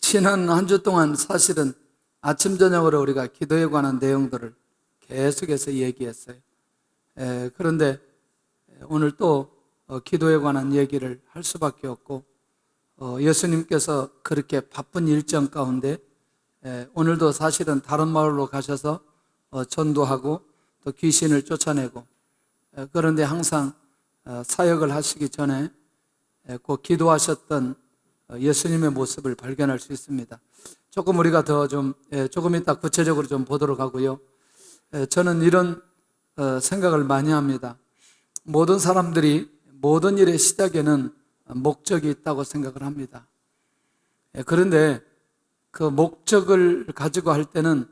지난 한 주 동안 사실은 아침 저녁으로 우리가 기도에 관한 내용들을 계속해서 얘기했어요. 그런데 오늘 또 기도에 관한 얘기를 할 수밖에 없고, 예수님께서 그렇게 바쁜 일정 가운데 오늘도 사실은 다른 마을로 가셔서 전도하고 또 귀신을 쫓아내고, 그런데 항상 사역을 하시기 전에 꼭 기도하셨던 예수님의 모습을 발견할 수 있습니다. 조금 우리가 조금 이따 구체적으로 좀 보도록 하고요. 저는 이런 생각을 많이 합니다. 모든 사람들이 모든 일의 시작에는 목적이 있다고 생각을 합니다. 그런데 그 목적을 가지고 할 때는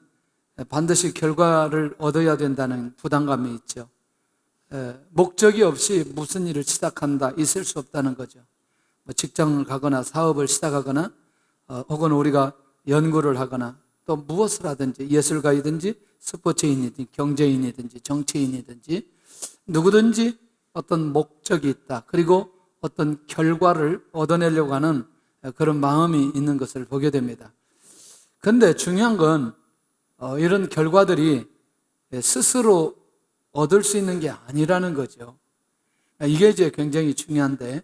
반드시 결과를 얻어야 된다는 부담감이 있죠. 목적이 없이 무슨 일을 시작한다, 있을 수 없다는 거죠. 직장을 가거나 사업을 시작하거나 혹은 우리가 연구를 하거나 또 무엇을 하든지, 예술가이든지 스포츠인이든지 경제인이든지 정치인이든지 누구든지 어떤 목적이 있다, 그리고 어떤 결과를 얻어내려고 하는 그런 마음이 있는 것을 보게 됩니다. 그런데 중요한 건 이런 결과들이 스스로 얻을 수 있는 게 아니라는 거죠. 이게 이제 굉장히 중요한데,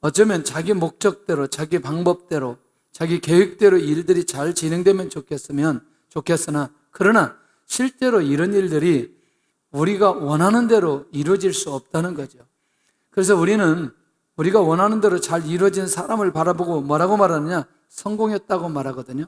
어쩌면 자기 목적대로, 자기 방법대로, 자기 계획대로 일들이 잘 진행되면 좋겠으나, 그러나 실제로 이런 일들이 우리가 원하는 대로 이루어질 수 없다는 거죠. 그래서 우리가 원하는 대로 잘 이루어진 사람을 바라보고 뭐라고 말하느냐? 성공했다고 말하거든요.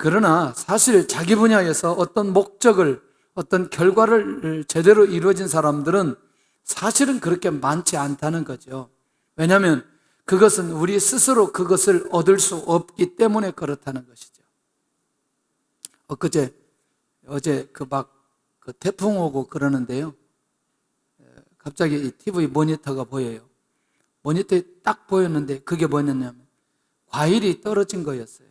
그러나 사실 자기 분야에서 어떤 목적을, 어떤 결과를 제대로 이루어진 사람들은 사실은 그렇게 많지 않다는 거죠. 왜냐하면 그것은 우리 스스로 그것을 얻을 수 없기 때문에 그렇다는 것이죠. 어제 그 태풍 오고 그러는데요. 갑자기 이 TV 모니터가 보여요. 모니터에 딱 보였는데 그게 뭐였냐면 과일이 떨어진 거였어요.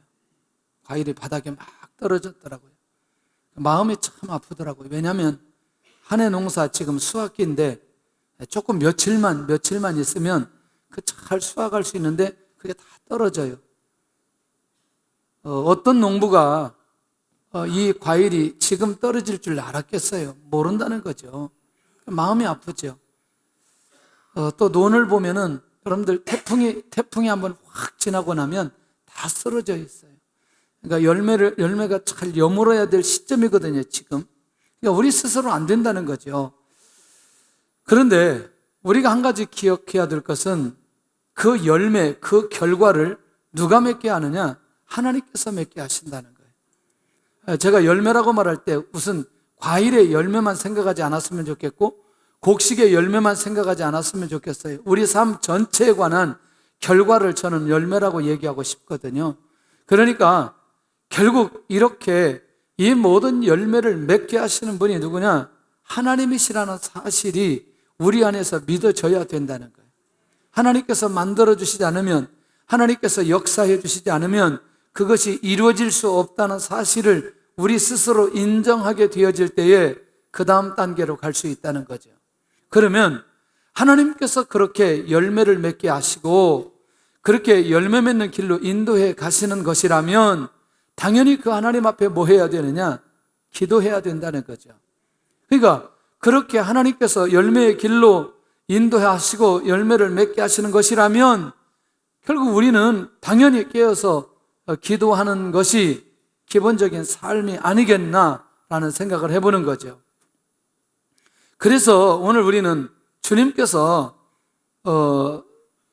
과일이 바닥에 막 떨어졌더라고요. 마음이 참 아프더라고요. 왜냐하면 한 해 농사 지금 수확기인데 조금 며칠만 있으면 잘 수확할 수 있는데 그게 다 떨어져요. 어떤 농부가 이 과일이 지금 떨어질 줄 알았겠어요? 모른다는 거죠. 마음이 아프죠. 또 논을 보면은 여러분들 태풍이 한번 확 지나고 나면 다 쓰러져 있어요. 그러니까 열매가 잘 여물어야 될 시점이거든요, 지금. 그러니까 우리 스스로 안 된다는 거죠. 그런데 우리가 한 가지 기억해야 될 것은 그 열매, 그 결과를 누가 맺게 하느냐? 하나님께서 맺게 하신다는 거예요. 제가 열매라고 말할 때 무슨 과일의 열매만 생각하지 않았으면 좋겠고 곡식의 열매만 생각하지 않았으면 좋겠어요. 우리 삶 전체에 관한 결과를 저는 열매라고 얘기하고 싶거든요. 그러니까 결국 이렇게 이 모든 열매를 맺게 하시는 분이 누구냐? 하나님이시라는 사실이 우리 안에서 믿어져야 된다는 거예요. 하나님께서 만들어주시지 않으면, 하나님께서 역사해 주시지 않으면 그것이 이루어질 수 없다는 사실을 우리 스스로 인정하게 되어질 때에 그 다음 단계로 갈 수 있다는 거죠. 그러면 하나님께서 그렇게 열매를 맺게 하시고 그렇게 열매 맺는 길로 인도해 가시는 것이라면 당연히 그 하나님 앞에 뭐 해야 되느냐? 기도해야 된다는 거죠. 그러니까 그렇게 하나님께서 열매의 길로 인도하시고 열매를 맺게 하시는 것이라면 결국 우리는 당연히 깨어서 기도하는 것이 기본적인 삶이 아니겠나라는 생각을 해보는 거죠. 그래서 오늘 우리는 주님께서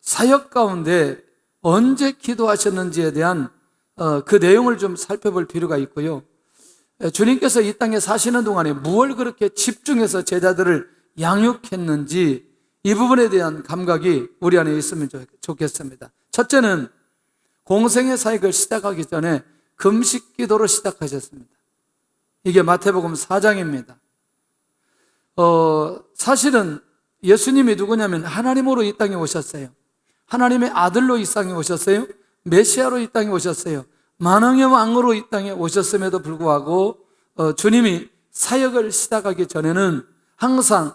사역 가운데 언제 기도하셨는지에 대한 그 내용을 좀 살펴볼 필요가 있고요. 주님께서 이 땅에 사시는 동안에 무엇을 그렇게 집중해서 제자들을 양육했는지 이 부분에 대한 감각이 우리 안에 있으면 좋겠습니다. 첫째는 공생의 사역을 시작하기 전에 금식 기도로 시작하셨습니다. 이게 마태복음 4장입니다. 사실은 예수님이 누구냐면 하나님으로 이 땅에 오셨어요. 하나님의 아들로 이 땅에 오셨어요. 메시아로 이 땅에 오셨어요. 만왕의 왕으로 이 땅에 오셨음에도 불구하고 주님이 사역을 시작하기 전에는 항상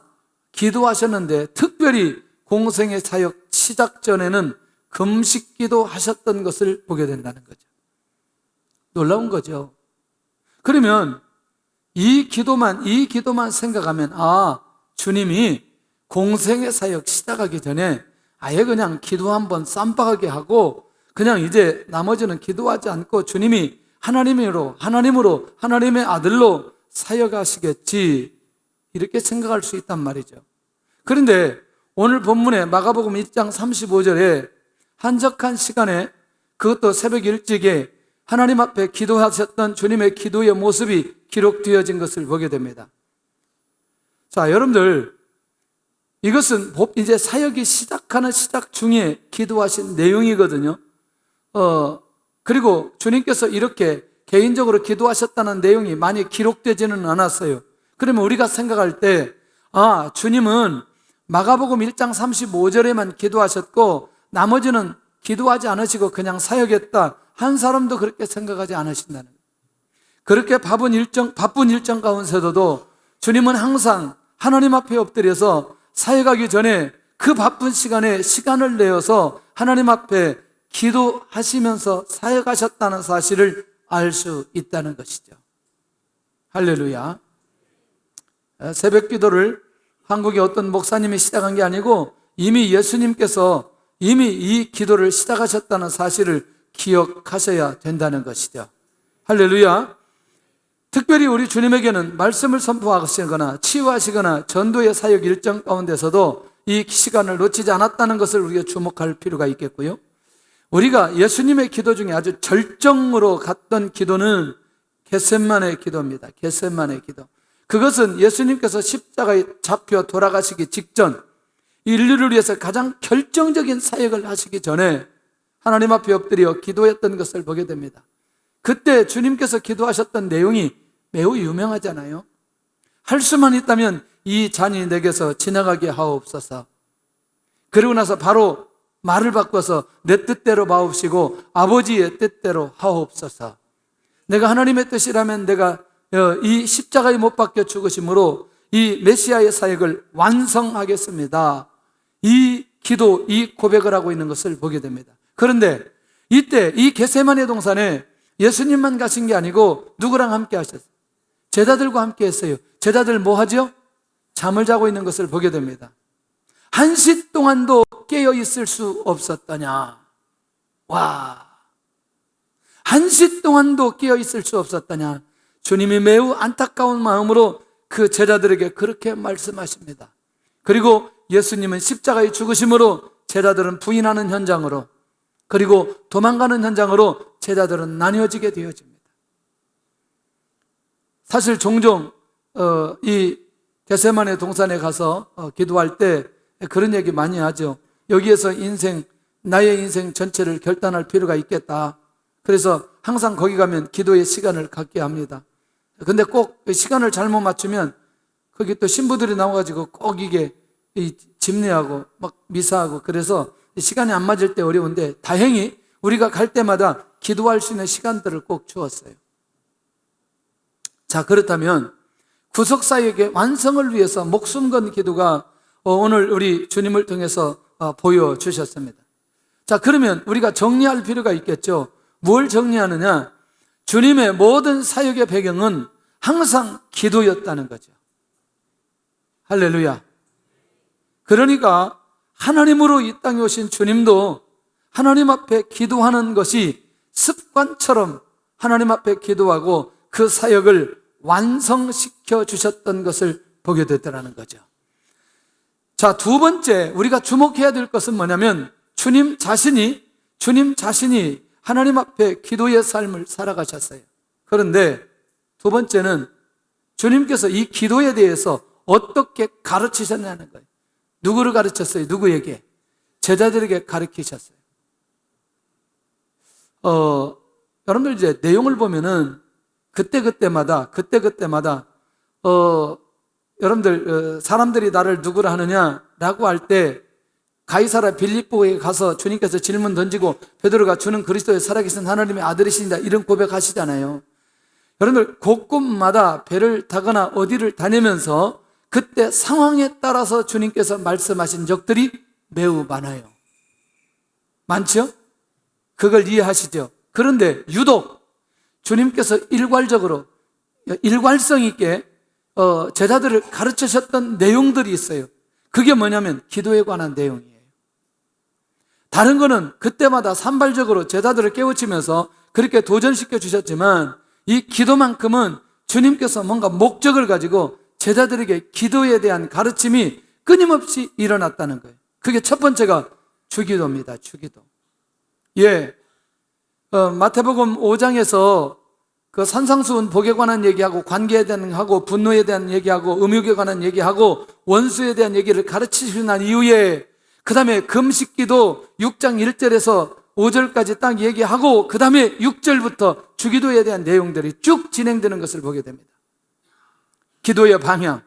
기도하셨는데, 특별히 공생의 사역 시작 전에는 금식 기도 하셨던 것을 보게 된다는 거죠. 놀라운 거죠. 그러면 이 기도만 생각하면, 주님이 공생의 사역 시작하기 전에 아예 그냥 기도 한번 쌈박하게 하고 그냥 이제 나머지는 기도하지 않고 주님이 하나님으로 하나님의 아들로 사역하시겠지, 이렇게 생각할 수 있단 말이죠. 그런데 오늘 본문에 마가복음 1장 35절에 한적한 시간에, 그것도 새벽 일찍에 하나님 앞에 기도하셨던 주님의 기도의 모습이 기록되어진 것을 보게 됩니다. 자, 여러분들, 이것은 이제 사역이 시작하는 시작 중에 기도하신 내용이거든요. 그리고 주님께서 이렇게 개인적으로 기도하셨다는 내용이 많이 기록되지는 않았어요. 그러면 우리가 생각할 때, 주님은 마가복음 1장 35절에만 기도하셨고 나머지는 기도하지 않으시고 그냥 사역했다, 한 사람도 그렇게 생각하지 않으신다는 거예요. 그렇게 바쁜 일정 가운데서도 주님은 항상 하나님 앞에 엎드려서 사역하기 전에 그 바쁜 시간에 시간을 내어서 하나님 앞에 기도하시면서 사역하셨다는 사실을 알 수 있다는 것이죠. 할렐루야. 새벽 기도를 한국의 어떤 목사님이 시작한 게 아니고 이미 예수님께서 이미 이 기도를 시작하셨다는 사실을 기억하셔야 된다는 것이죠. 할렐루야. 특별히 우리 주님에게는 말씀을 선포하시거나 치유하시거나 전도의 사역 일정 가운데서도 이 시간을 놓치지 않았다는 것을 우리가 주목할 필요가 있겠고요. 우리가 예수님의 기도 중에 아주 절정으로 갔던 기도는 겟세마네 기도입니다. 겟세마네 기도. 그것은 예수님께서 십자가에 잡혀 돌아가시기 직전, 인류를 위해서 가장 결정적인 사역을 하시기 전에 하나님 앞에 엎드려 기도했던 것을 보게 됩니다. 그때 주님께서 기도하셨던 내용이 매우 유명하잖아요. 할 수만 있다면 이 잔이 내게서 지나가게 하옵소서. 그리고 나서 바로 말을 바꿔서 내 뜻대로 마옵시고 아버지의 뜻대로 하옵소서. 내가 하나님의 뜻이라면 내가 이 십자가에 못 박혀 죽으심으로 이 메시아의 사역을 완성하겠습니다. 이 기도, 이 고백을 하고 있는 것을 보게 됩니다. 그런데 이때 이 겟세마네 동산에 예수님만 가신 게 아니고 누구랑 함께 하셨어요? 제자들과 함께 했어요. 제자들 뭐 하죠? 잠을 자고 있는 것을 보게 됩니다. 한시 동안도 깨어 있을 수 없었더냐? 와, 한시 동안도 깨어 있을 수 없었더냐? 주님이 매우 안타까운 마음으로 그 제자들에게 그렇게 말씀하십니다. 그리고 예수님은 십자가에 죽으심으로 제자들은 부인하는 현장으로, 그리고 도망가는 현장으로 제자들은 나뉘어지게 되어집니다. 사실 종종 이 겟세마네 동산에 가서 기도할 때 그런 얘기 많이 하죠. 여기에서 나의 인생 전체를 결단할 필요가 있겠다. 그래서 항상 거기 가면 기도의 시간을 갖게 합니다. 근데 꼭 시간을 잘못 맞추면 거기 또 신부들이 나와가지고 꼭 이게 집례하고 막 미사하고, 그래서 시간이 안 맞을 때 어려운데 다행히 우리가 갈 때마다 기도할 수 있는 시간들을 꼭 주었어요. 자, 그렇다면 구속사역의 완성을 위해서 목숨 건 기도가 오늘 우리 주님을 통해서 보여주셨습니다. 자, 그러면 우리가 정리할 필요가 있겠죠. 뭘 정리하느냐? 주님의 모든 사역의 배경은 항상 기도였다는 거죠. 할렐루야. 그러니까 하나님으로 이 땅에 오신 주님도 하나님 앞에 기도하는 것이 습관처럼 하나님 앞에 기도하고 그 사역을 완성시켜 주셨던 것을 보게 됐다는 거죠. 자, 두 번째 우리가 주목해야 될 것은 뭐냐면 주님 자신이 하나님 앞에 기도의 삶을 살아가셨어요. 그런데 두 번째는 주님께서 이 기도에 대해서 어떻게 가르치셨냐는 거예요. 누구를 가르쳤어요? 누구에게? 제자들에게 가르치셨어요. 여러분들 이제 내용을 보면은 그때그때마다 여러분들 사람들이 나를 누구라 하느냐라고 할 때 가이사라 빌립보에 가서 주님께서 질문 던지고 베드로가 주는 그리스도의 살아계신 하나님의 아들이신다 이런 고백하시잖아요. 여러분들 곳곳마다 배를 타거나 어디를 다니면서 그때 상황에 따라서 주님께서 말씀하신 적들이 매우 많아요. 많죠? 그걸 이해하시죠? 그런데 유독 주님께서 일괄성 있게 제자들을 가르치셨던 내용들이 있어요. 그게 뭐냐면 기도에 관한 내용이에요. 다른 거는 그때마다 산발적으로 제자들을 깨우치면서 그렇게 도전시켜 주셨지만 이 기도만큼은 주님께서 뭔가 목적을 가지고 제자들에게 기도에 대한 가르침이 끊임없이 일어났다는 거예요. 그게 첫 번째가 주기도입니다. 주기도. 마태복음 5장에서 그 산상수훈 복에 관한 얘기하고 관계에 대한 하고 분노에 대한 얘기하고 음욕에 관한 얘기하고 원수에 대한 얘기를 가르치시고 난 이후에 그 다음에 금식기도 6장 1절에서 5절까지 딱 얘기하고 그 다음에 6절부터 주기도에 대한 내용들이 쭉 진행되는 것을 보게 됩니다. 기도의 방향,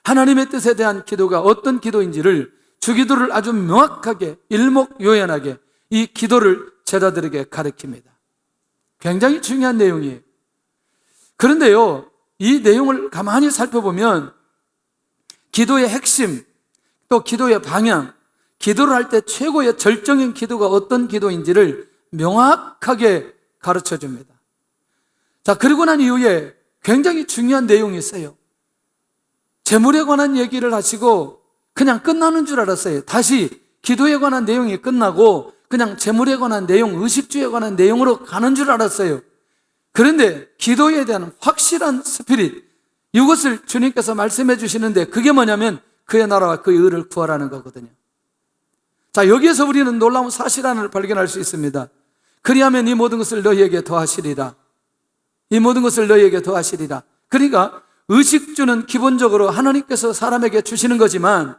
하나님의 뜻에 대한 기도가 어떤 기도인지를 주기도를 아주 명확하게 일목요연하게 이 기도를 제자들에게 가르칩니다. 굉장히 중요한 내용이에요. 그런데요, 이 내용을 가만히 살펴보면 기도의 핵심, 또 기도의 방향, 기도를 할 때 최고의 절정인 기도가 어떤 기도인지를 명확하게 가르쳐 줍니다. 자, 그러고 난 이후에 굉장히 중요한 내용이 있어요. 재물에 관한 얘기를 하시고 그냥 끝나는 줄 알았어요. 다시 기도에 관한 내용이 끝나고 그냥 재물에 관한 내용, 의식주에 관한 내용으로 가는 줄 알았어요. 그런데 기도에 대한 확실한 스피릿, 이것을 주님께서 말씀해 주시는데 그게 뭐냐면 그의 나라와 그의 의를 구하라는 거거든요. 자, 여기에서 우리는 놀라운 사실 하나를 발견할 수 있습니다. 그리하면 이 모든 것을 너희에게 더하시리라. 이 모든 것을 너희에게 더하시리라. 그러니까 의식주는 기본적으로 하나님께서 사람에게 주시는 거지만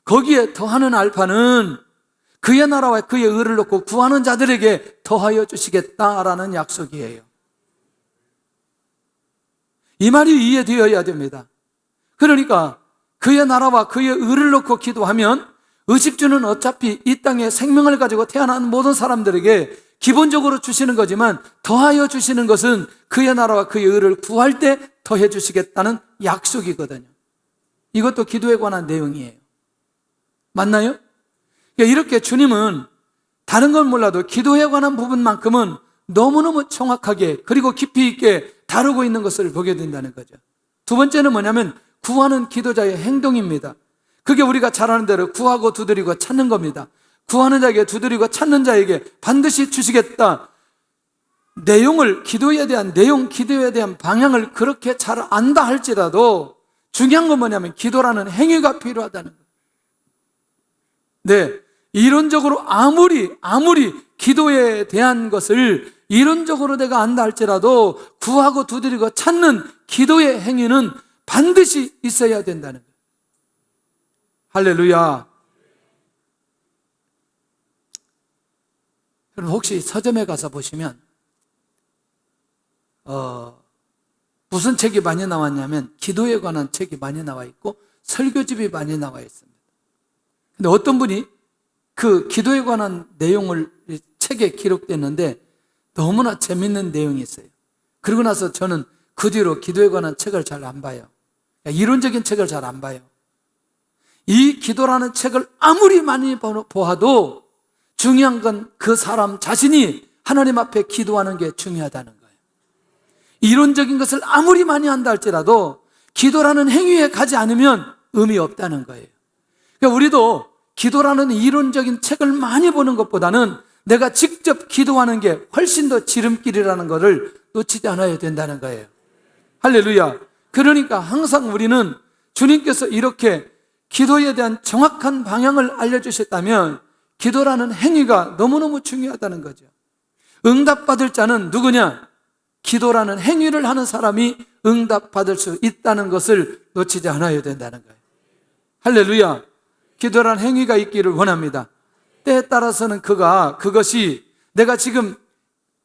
거기에 더하는 알파는 그의 나라와 그의 의를 놓고 구하는 자들에게 더하여 주시겠다라는 약속이에요. 이 말이 이해되어야 됩니다. 그러니까 그의 나라와 그의 의를 놓고 기도하면 의식주는 어차피 이 땅에 생명을 가지고 태어난 모든 사람들에게 기본적으로 주시는 거지만 더하여 주시는 것은 그의 나라와 그의 의를 구할 때 더해 주시겠다는 약속이거든요. 이것도 기도에 관한 내용이에요. 맞나요? 이렇게 주님은 다른 건 몰라도 기도에 관한 부분만큼은 너무너무 정확하게 그리고 깊이 있게 다루고 있는 것을 보게 된다는 거죠. 두 번째는 뭐냐면 구하는 기도자의 행동입니다. 그게 우리가 잘 아는 대로 구하고 두드리고 찾는 겁니다. 구하는 자에게 두드리고 찾는 자에게 반드시 주시겠다. 내용을, 기도에 대한 내용, 기도에 대한 방향을 그렇게 잘 안다 할지라도 중요한 건 뭐냐면 기도라는 행위가 필요하다는 거예요. 네, 이론적으로 아무리 기도에 대한 것을 이론적으로 내가 안다 할지라도 구하고 두드리고 찾는 기도의 행위는 반드시 있어야 된다는 거예요. 할렐루야. 여러분 혹시 서점에 가서 보시면 무슨 책이 많이 나왔냐면 기도에 관한 책이 많이 나와 있고 설교집이 많이 나와 있습니다. 근데 어떤 분이 그 기도에 관한 내용을 책에 기록됐는데 너무나 재밌는 내용이 있어요. 그러고 나서 저는 그 뒤로 기도에 관한 책을 잘 안 봐요. 이론적인 책을 잘 안 봐요. 이 기도라는 책을 아무리 많이 보아도 중요한 건 그 사람 자신이 하나님 앞에 기도하는 게 중요하다는 거예요. 이론적인 것을 아무리 많이 한다 할지라도 기도라는 행위에 가지 않으면 의미 없다는 거예요. 그러니까 우리도 기도라는 이론적인 책을 많이 보는 것보다는 내가 직접 기도하는 게 훨씬 더 지름길이라는 것을 놓치지 않아야 된다는 거예요. 할렐루야. 그러니까 항상 우리는 주님께서 이렇게 기도에 대한 정확한 방향을 알려주셨다면 기도라는 행위가 너무너무 중요하다는 거죠. 응답받을 자는 누구냐? 기도라는 행위를 하는 사람이 응답받을 수 있다는 것을 놓치지 않아야 된다는 거예요. 할렐루야. 기도라는 행위가 있기를 원합니다. 때에 따라서는 그것이 내가 지금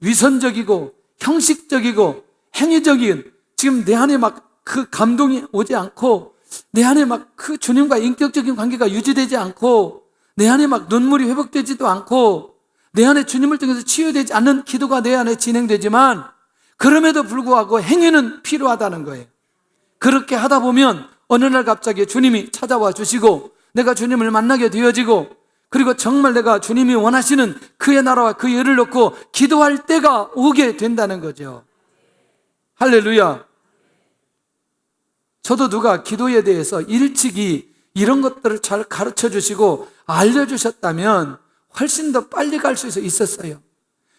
위선적이고 형식적이고 행위적인 지금 내 안에 막 그 감동이 오지 않고 내 안에 막 그 주님과 인격적인 관계가 유지되지 않고 내 안에 막 눈물이 회복되지도 않고 내 안에 주님을 통해서 치유되지 않는 기도가 내 안에 진행되지만 그럼에도 불구하고 행위는 필요하다는 거예요. 그렇게 하다 보면 어느 날 갑자기 주님이 찾아와 주시고 내가 주님을 만나게 되어지고 그리고 정말 내가 주님이 원하시는 그의 나라와 그 의를 놓고 기도할 때가 오게 된다는 거죠. 할렐루야. 저도 누가 기도에 대해서 일찍이 이런 것들을 잘 가르쳐 주시고 알려주셨다면 훨씬 더 빨리 갈 수 있었어요.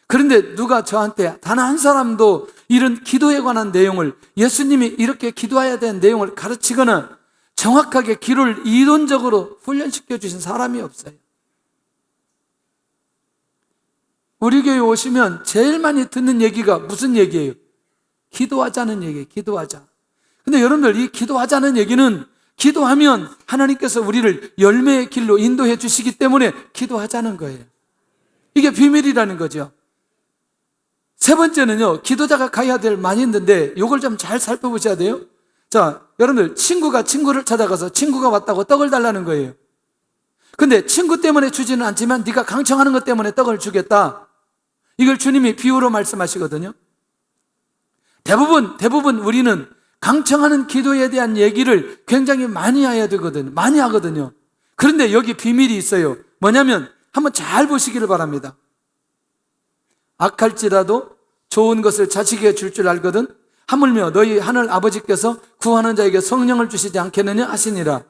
그런데 누가 저한테 단 한 사람도 이런 기도에 관한 내용을, 예수님이 이렇게 기도해야 되는 내용을 가르치거나 정확하게 기도를 이론적으로 훈련시켜 주신 사람이 없어요. 우리 교회 오시면 제일 많이 듣는 얘기가 무슨 얘기예요? 기도하자는 얘기예요. 기도하자. 근데 여러분들, 이 기도하자는 얘기는 기도하면 하나님께서 우리를 열매의 길로 인도해 주시기 때문에 기도하자는 거예요. 이게 비밀이라는 거죠. 세 번째는요, 기도자가 가야 될 많이 있는데 이걸 좀 잘 살펴보셔야 돼요. 자, 여러분들, 친구가 친구를 찾아가서 친구가 왔다고 떡을 달라는 거예요. 근데 친구 때문에 주지는 않지만 네가 강청하는 것 때문에 떡을 주겠다. 이걸 주님이 비유로 말씀하시거든요. 대부분 우리는 강청하는 기도에 대한 얘기를 굉장히 많이 해야 되거든요. 많이 하거든요. 그런데 여기 비밀이 있어요. 뭐냐면 한번 잘 보시기를 바랍니다. 악할지라도 좋은 것을 자식에게 줄 줄 알거든 하물며 너희 하늘 아버지께서 구하는 자에게 성령을 주시지 않겠느냐 하시니라.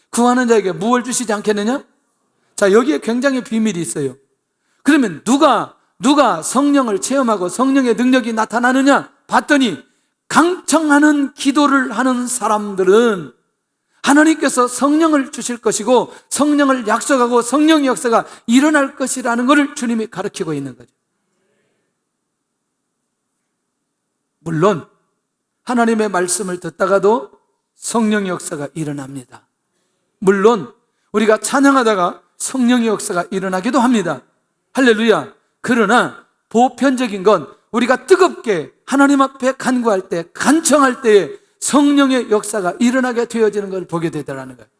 구하는 자에게 무엇을 주시지 않겠느냐? 자, 여기에 굉장히 비밀이 있어요. 그러면 누가 성령을 체험하고 성령의 능력이 나타나느냐 봤더니 강청하는 기도를 하는 사람들은 하나님께서 성령을 주실 것이고 성령을 약속하고 성령의 역사가 일어날 것이라는 것을 주님이 가르치고 있는 거죠. 물론 하나님의 말씀을 듣다가도 성령의 역사가 일어납니다. 물론 우리가 찬양하다가 성령의 역사가 일어나기도 합니다. 할렐루야. 그러나 보편적인 건 우리가 뜨겁게 하나님 앞에 간구할 때, 간청할 때에 성령의 역사가 일어나게 되어지는 걸 보게 되더라는 거예요.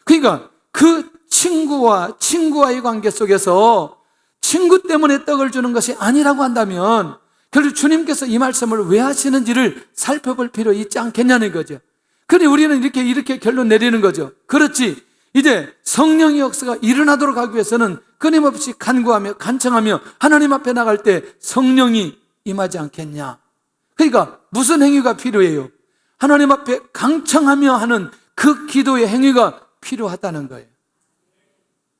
그러니까 그 친구와의 관계 속에서 친구 때문에 떡을 주는 것이 아니라고 한다면 결국 주님께서 이 말씀을 왜 하시는지를 살펴볼 필요 있지 않겠냐는 거죠. 그런데 우리는 이렇게 결론 내리는 거죠. 그렇지. 이제 성령의 역사가 일어나도록 하기 위해서는 끊임없이 간구하며 간청하며 하나님 앞에 나갈 때 성령이 임하지 않겠냐. 그러니까 무슨 행위가 필요해요? 하나님 앞에 강청하며 하는 그 기도의 행위가 필요하다는 거예요.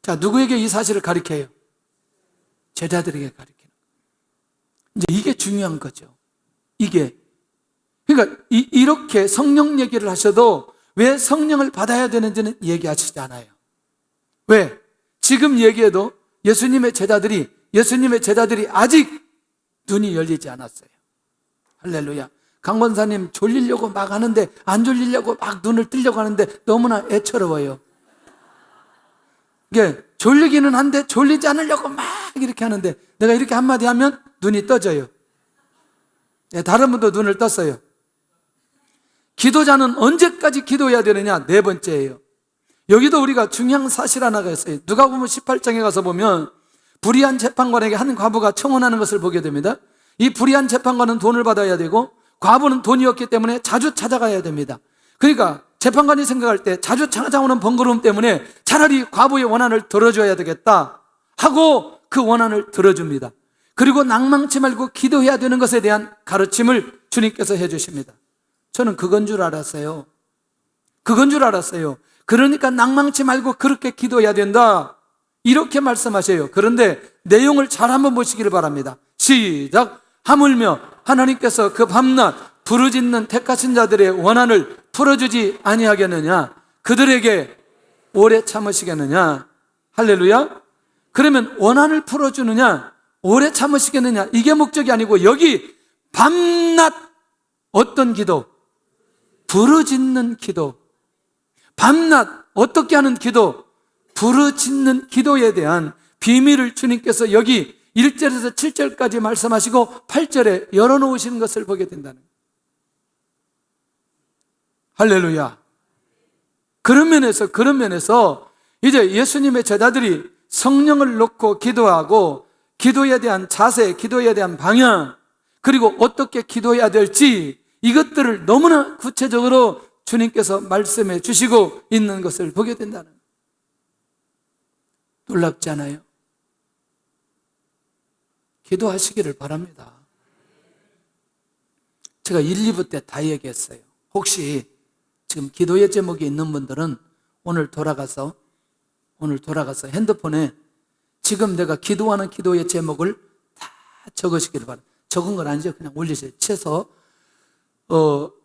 자, 누구에게 이 사실을 가르쳐요? 제자들에게 가르쳐요. 이제 이게 중요한 거죠. 이게. 그러니까 이렇게 성령 얘기를 하셔도 왜 성령을 받아야 되는지는 얘기하시지 않아요. 왜? 지금 얘기해도 예수님의 제자들이 아직 눈이 열리지 않았어요. 할렐루야. 강 권사님 졸리려고 막 하는데 안 졸리려고 막 눈을 뜨려고 하는데 너무나 애처로워요. 이게 졸리기는 한데 졸리지 않으려고 막 이렇게 하는데 내가 이렇게 한마디 하면 눈이 떠져요. 다른 분도 눈을 떴어요. 기도자는 언제까지 기도해야 되느냐? 네 번째예요. 여기도 우리가 중요한 사실 하나가 있어요. 누가복음 18장에 가서 보면 불의한 재판관에게 한 과부가 청혼하는 것을 보게 됩니다. 이 불의한 재판관은 돈을 받아야 되고 과부는 돈이 없기 때문에 자주 찾아가야 됩니다. 그러니까 재판관이 생각할 때 자주 찾아오는 번거로움 때문에 차라리 과부의 원한을 들어줘야 되겠다 하고 그 원한을 들어줍니다. 그리고 낭망치 말고 기도해야 되는 것에 대한 가르침을 주님께서 해주십니다. 저는 그건 줄 알았어요. 그러니까 낭망치 말고 그렇게 기도해야 된다 이렇게 말씀하셔요. 그런데 내용을 잘 한번 보시기를 바랍니다. 시작. 하물며 하나님께서 그 밤낮 부르짖는 택하신 자들의 원한을 풀어주지 아니하겠느냐? 그들에게 오래 참으시겠느냐? 할렐루야. 그러면 원한을 풀어주느냐? 오래 참으시겠느냐? 이게 목적이 아니고 여기 밤낮 어떤 기도? 부르짖는 기도. 밤낮 어떻게 하는 기도? 부르짖는 기도에 대한 비밀을 주님께서 여기 1절에서 7절까지 말씀하시고 8절에 열어놓으시는 것을 보게 된다는 거예요. 할렐루야. 그런 면에서 이제 예수님의 제자들이 성령을 놓고 기도하고 기도에 대한 자세, 기도에 대한 방향, 그리고 어떻게 기도해야 될지 이것들을 너무나 구체적으로 주님께서 말씀해 주시고 있는 것을 보게 된다는 거예요. 놀랍지 않아요? 기도하시기를 바랍니다. 제가 1, 2부 때 다 얘기했어요. 혹시 지금 기도의 제목이 있는 분들은 오늘 돌아가서 핸드폰에 지금 내가 기도하는 기도의 제목을 다 적으시기를 바랍니다. 적은 건 아니죠. 그냥 올리세요. 채서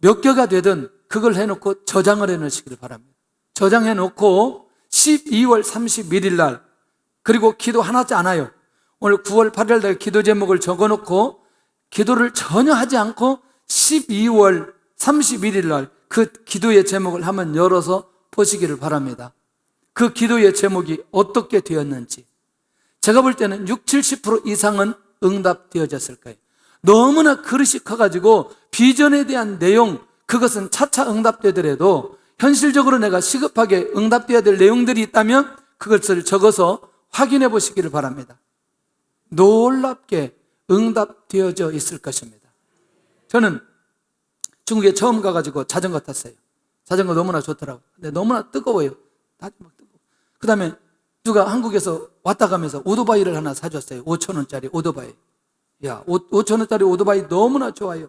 몇 개가 되든 그걸 해놓고 저장을 해놓으시기를 바랍니다. 저장해놓고 12월 31일 날, 그리고 기도 하나지 않아요. 오늘 9월 8일 날 기도 제목을 적어놓고 기도를 전혀 하지 않고 12월 31일 날 그 기도의 제목을 한번 열어서 보시기를 바랍니다. 그 기도의 제목이 어떻게 되었는지. 제가 볼 때는 60, 70% 이상은 응답되어졌을 거예요. 너무나 그릇이 커가지고 비전에 대한 내용, 그것은 차차 응답되더라도 현실적으로 내가 시급하게 응답되어야 될 내용들이 있다면 그것을 적어서 확인해 보시기를 바랍니다. 놀랍게 응답되어져 있을 것입니다. 저는 중국에 처음 가가지고 자전거 탔어요. 자전거 너무나 좋더라고요. 근데 너무나 뜨거워요. 그 다음에 누가 한국에서 왔다 가면서 오토바이를 하나 사줬어요. 5,000원짜리 오토바이. 야, 5,000원짜리 오토바이 너무나 좋아요.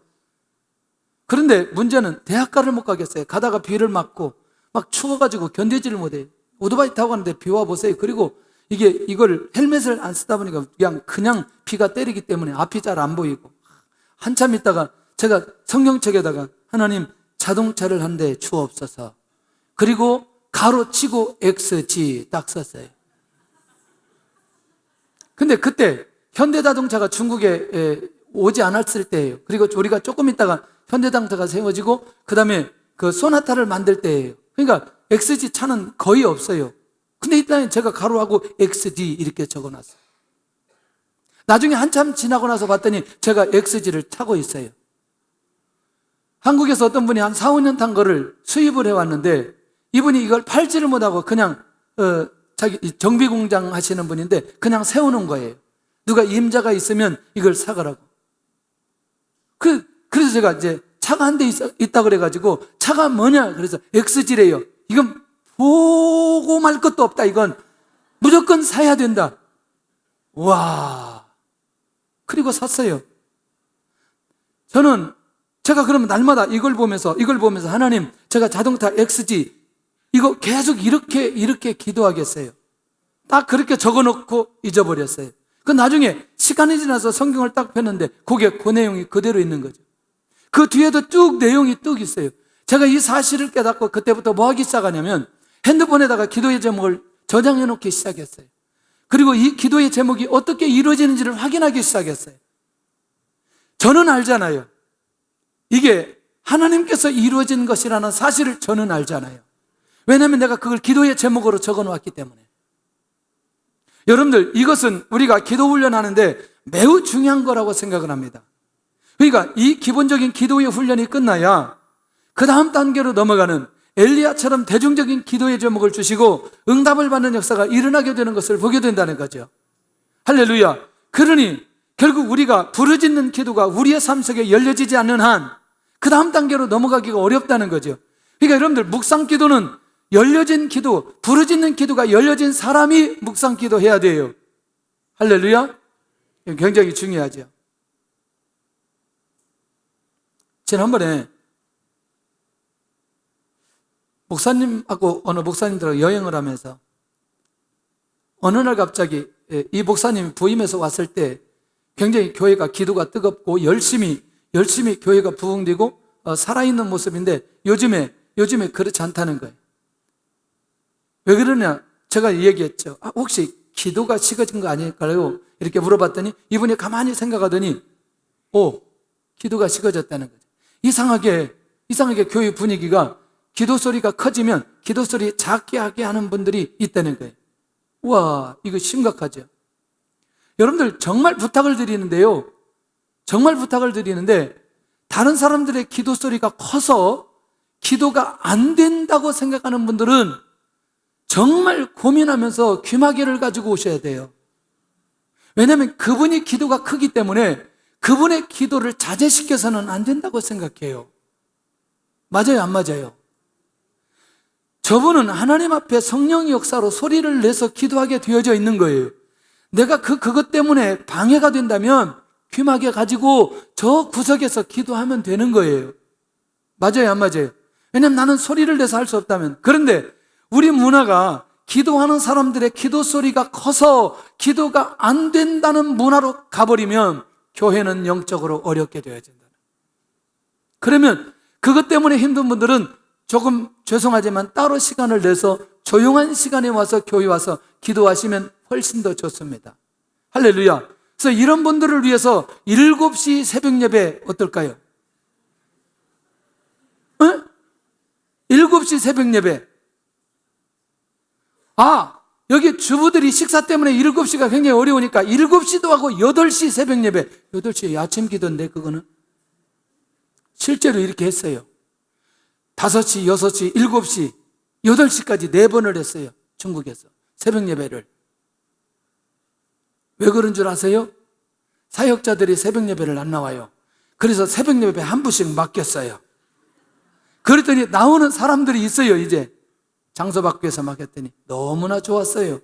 그런데 문제는 대학가를 못 가겠어요. 가다가 비를 맞고 막 추워가지고 견디지를 못해요. 오토바이 타고 가는데 비 와 보세요. 그리고 이걸 헬멧을 안 쓰다 보니까 그냥 비가 때리기 때문에 앞이 잘 안 보이고, 한참 있다가 제가 성경책에다가 하나님 자동차를 한 대 주옵소서, 그리고 가로치고 XG 딱 썼어요. 근데 그때 현대자동차가 중국에 오지 않았을 때예요. 그리고 우리가 조금 있다가 현대자동차가 세워지고 그 다음에 그 소나타를 만들 때예요. 그러니까 XG 차는 거의 없어요. 근데 일단 제가 가로하고 XD 이렇게 적어놨어요. 나중에 한참 지나고 나서 봤더니 제가 XG를 타고 있어요. 한국에서 어떤 분이 한 4, 5년 탄 거를 수입을 해왔는데 이분이 이걸 팔지를 못하고 그냥 자기 정비공장 하시는 분인데 그냥 세우는 거예요. 누가 임자가 있으면 이걸 사가라고. 그래서 제가 이제 차가 한 대 있다 그래가지고 차가 뭐냐 그래서 XG래요. 이건 보고 말 것도 없다. 이건 무조건 사야 된다. 와. 그리고 샀어요. 제가 그러면 날마다 이걸 보면서 하나님, 제가 자동차 XG 이거 계속 이렇게 기도하겠어요. 딱 그렇게 적어놓고 잊어버렸어요. 그 나중에 시간이 지나서 성경을 딱 폈는데 그 내용이 그대로 있는 거죠. 그 뒤에도 쭉 내용이 쭉 있어요. 제가 이 사실을 깨닫고 그때부터 뭐 하기 시작하냐면 핸드폰에다가 기도의 제목을 저장해 놓기 시작했어요. 그리고 이 기도의 제목이 어떻게 이루어지는지를 확인하기 시작했어요. 저는 알잖아요. 이게 하나님께서 이루어진 것이라는 사실을 저는 알잖아요. 왜냐하면 내가 그걸 기도의 제목으로 적어 놓았기 때문에. 여러분들, 이것은 우리가 기도 훈련하는데 매우 중요한 거라고 생각을 합니다. 그러니까 이 기본적인 기도의 훈련이 끝나야 그 다음 단계로 넘어가는 엘리야처럼 대중적인 기도의 제목을 주시고 응답을 받는 역사가 일어나게 되는 것을 보게 된다는 거죠. 할렐루야. 그러니 결국 우리가 부르짖는 기도가 우리의 삶 속에 열려지지 않는 한 그 다음 단계로 넘어가기가 어렵다는 거죠. 그러니까 여러분들, 묵상 기도는 열려진 기도, 부르짖는 기도가 열려진 사람이 묵상 기도 해야 돼요. 할렐루야. 굉장히 중요하죠. 지난번에 목사님하고 어느 목사님들하고 여행을 하면서 어느 날 갑자기 이 목사님이 부임해서 왔을 때 굉장히 교회가 기도가 뜨겁고 열심히 교회가 부흥되고 살아있는 모습인데 요즘에 그렇지 않다는 거예요. 왜 그러냐? 제가 얘기했죠. 혹시 기도가 식어진 거 아닐까요? 이렇게 물어봤더니 이분이 가만히 생각하더니 기도가 식어졌다는 거죠. 이상하게 교회 분위기가 기도 소리가 커지면 기도 소리 작게 하게 하는 분들이 있다는 거예요. 우와, 이거 심각하죠. 여러분들, 정말 부탁을 드리는데 다른 사람들의 기도 소리가 커서 기도가 안 된다고 생각하는 분들은 정말 고민하면서 귀마개를 가지고 오셔야 돼요. 왜냐하면 그분이 기도가 크기 때문에 그분의 기도를 자제시켜서는 안 된다고 생각해요. 맞아요, 안 맞아요? 저분은 하나님 앞에 성령의 역사로 소리를 내서 기도하게 되어져 있는 거예요. 내가 그것 때문에 방해가 된다면 귀마개 가지고 저 구석에서 기도하면 되는 거예요. 맞아요, 안 맞아요? 왜냐면 나는 소리를 내서 할 수 없다면. 그런데 우리 문화가 기도하는 사람들의 기도 소리가 커서 기도가 안 된다는 문화로 가버리면 교회는 영적으로 어렵게 되어진다. 그러면 그것 때문에 힘든 분들은 조금 죄송하지만 따로 시간을 내서 조용한 시간에 와서 교회 와서 기도하시면 훨씬 더 좋습니다. 할렐루야. 그래서 이런 분들을 위해서 7시 새벽 예배 어떨까요? 7시 새벽 예배. 여기 주부들이 식사 때문에 7시가 굉장히 어려우니까 7시도 하고 8시 새벽 예배. 8시에 아침 기도인데 그거는 실제로 이렇게 했어요. 5시, 6시, 7시, 8시까지 4번을 했어요. 중국에서 새벽 예배를. 왜 그런 줄 아세요? 사역자들이 새벽 예배를 안 나와요. 그래서 새벽 예배 한 부씩 맡겼어요. 그랬더니 나오는 사람들이 있어요. 이제 장소 바꾸어서 맡겼더니 너무나 좋았어요.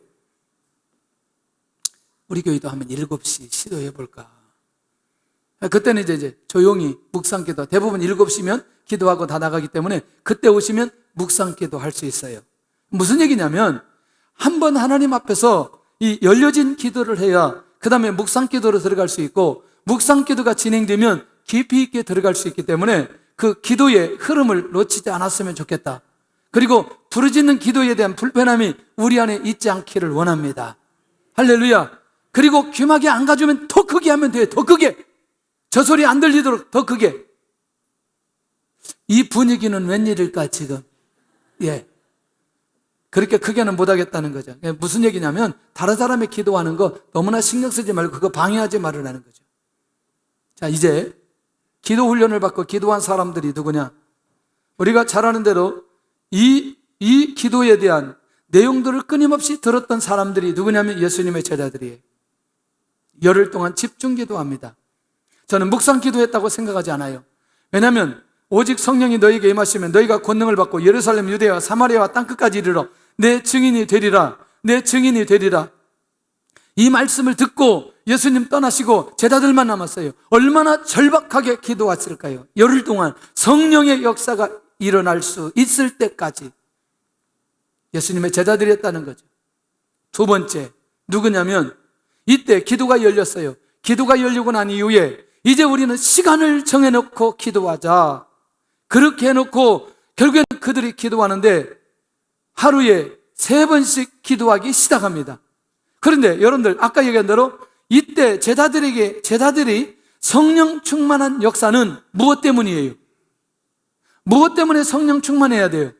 우리 교회도 한번 7시 시도해 볼까. 그때는 이제 조용히 묵상기도, 대부분 7시면 기도하고 다 나가기 때문에 그때 오시면 묵상기도 할 수 있어요. 무슨 얘기냐면 한번 하나님 앞에서 이 열려진 기도를 해야 그 다음에 묵상기도로 들어갈 수 있고, 묵상기도가 진행되면 깊이 있게 들어갈 수 있기 때문에 그 기도의 흐름을 놓치지 않았으면 좋겠다. 그리고 부르짖는 기도에 대한 불편함이 우리 안에 있지 않기를 원합니다. 할렐루야. 그리고 귀마개 안 가져오면 더 크게 하면 돼요. 더 크게. 저 소리 안 들리도록 더 크게. 이 분위기는 웬일일까 지금? 그렇게 크게는 못하겠다는 거죠. 무슨 얘기냐면 다른 사람이 기도하는 거 너무나 신경 쓰지 말고 그거 방해하지 말으라는 거죠. 자, 이제 기도 훈련을 받고 기도한 사람들이 누구냐? 우리가 잘 아는 대로 이 기도에 대한 내용들을 끊임없이 들었던 사람들이 누구냐면 예수님의 제자들이에요. 열흘 동안 집중 기도합니다. 저는 묵상 기도했다고 생각하지 않아요. 왜냐하면 오직 성령이 너희에게 임하시면 너희가 권능을 받고 예루살렘, 유대와 사마리아와 땅끝까지 이르러 내 증인이 되리라. 내 증인이 되리라. 이 말씀을 듣고 예수님 떠나시고 제자들만 남았어요. 얼마나 절박하게 기도했을까요? 열흘 동안 성령의 역사가 일어날 수 있을 때까지 예수님의 제자들이 했다는 거죠. 두 번째, 누구냐면 이때 기도가 열렸어요. 기도가 열리고 난 이후에 이제 우리는 시간을 정해놓고 기도하자. 그렇게 해놓고 결국에는 그들이 기도하는데 하루에 3번씩 기도하기 시작합니다. 그런데 여러분들 아까 얘기한 대로 이때 제자들이 성령 충만한 역사는 무엇 때문이에요? 무엇 때문에 성령 충만해야 돼요?